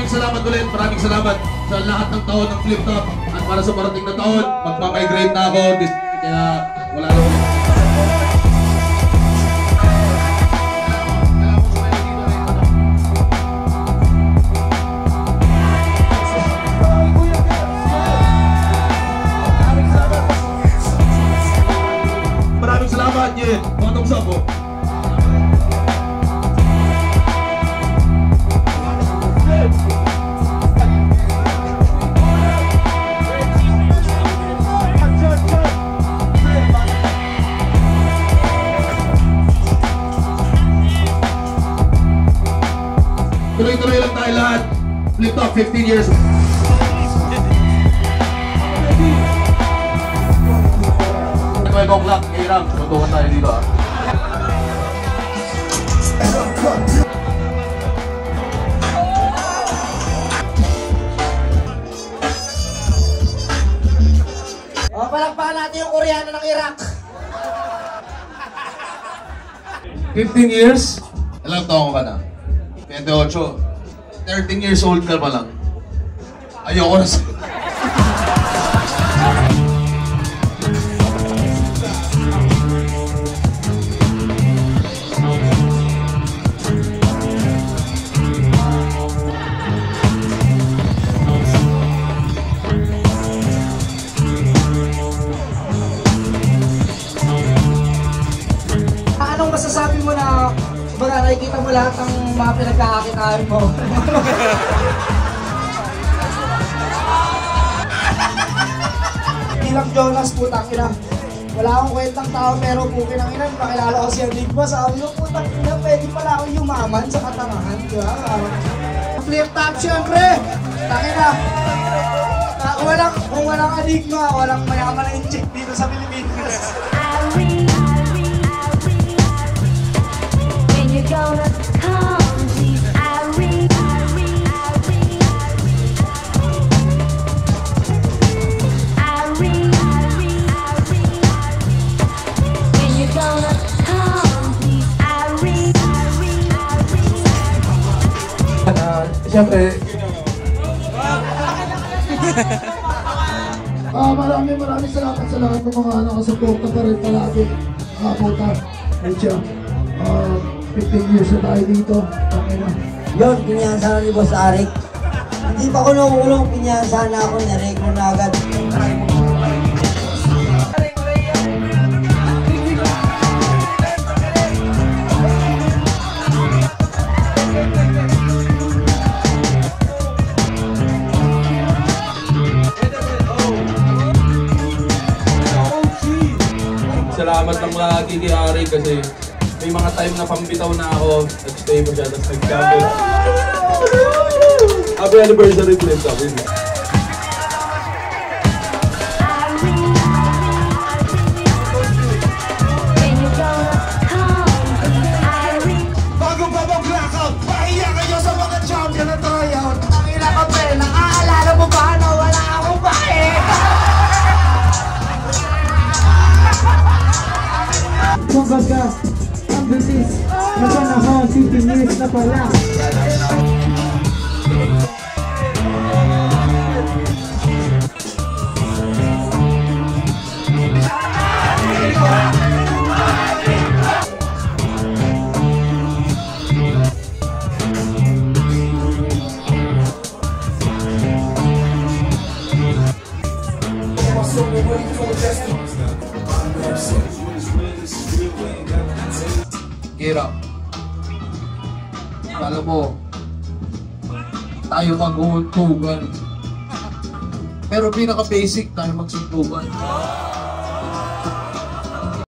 salamat ulit. Maraming salamat sa lahat ng taon ng Flip Top. At para sa parating na taon, magmamigrate na ako. Kaya wala lang. Maraming salamat, Yen. Mga thumbs up po. Tuloy-tuloy lang tayo lahat. Flip Top, 15 years. May o'clock, K-Ram. Tutukan tayo dito ah. O, palakpakan natin yung Koreano ng Iraq. 15 years? Ilang taong ka na? 28. 13 years old ka pa lang. Ayoko na sa'yo. Anong masasabi mo na baga nakikita mo lahat ng mga pinagkakakitaan mo? Ilang Jonas, putang ina. Wala akong kwentang tao pero pukin ang ina. Pakilala ko si Enigma. Sabi ko, putang ina, pwede pala ako yumaman sa katangahan. Diba? Flip Top, syempre. Tangina. Kung walang Enigma, walang mayaman na inject dito sa Pilipinas. Gonna come, please, Irene, Irene, Irene, Irene, Irene, when you gonna come, please, Irene, Irene, Irene. Siyempre, maraming salamat sa lahat ng mga nakasuporta pa rin palagi. Puta, medyo 15 years na tayo dito. Yun, pinyansana ni Boss Arik. Hindi pa ako nakulong, pinyansana ako, nareglo na agad. Salamat lang lagi kay Arik kasi may mga time na pambitaw na ako, nag-stay mo siya, tapos nag-travel. Happy anniversary please, sabi mo. Bago pa mag-blackout, pahiya kayo sa mga champion na tryout. Ang ina ka pre, nakaalala mo ba na wala akong bae? Kumbaga ka, ang bilis. Napanahon, 15 years na pala. Kira, alam mo, tayo mag-uuntugan. Pero pinaka-basic tayo magsuntugan.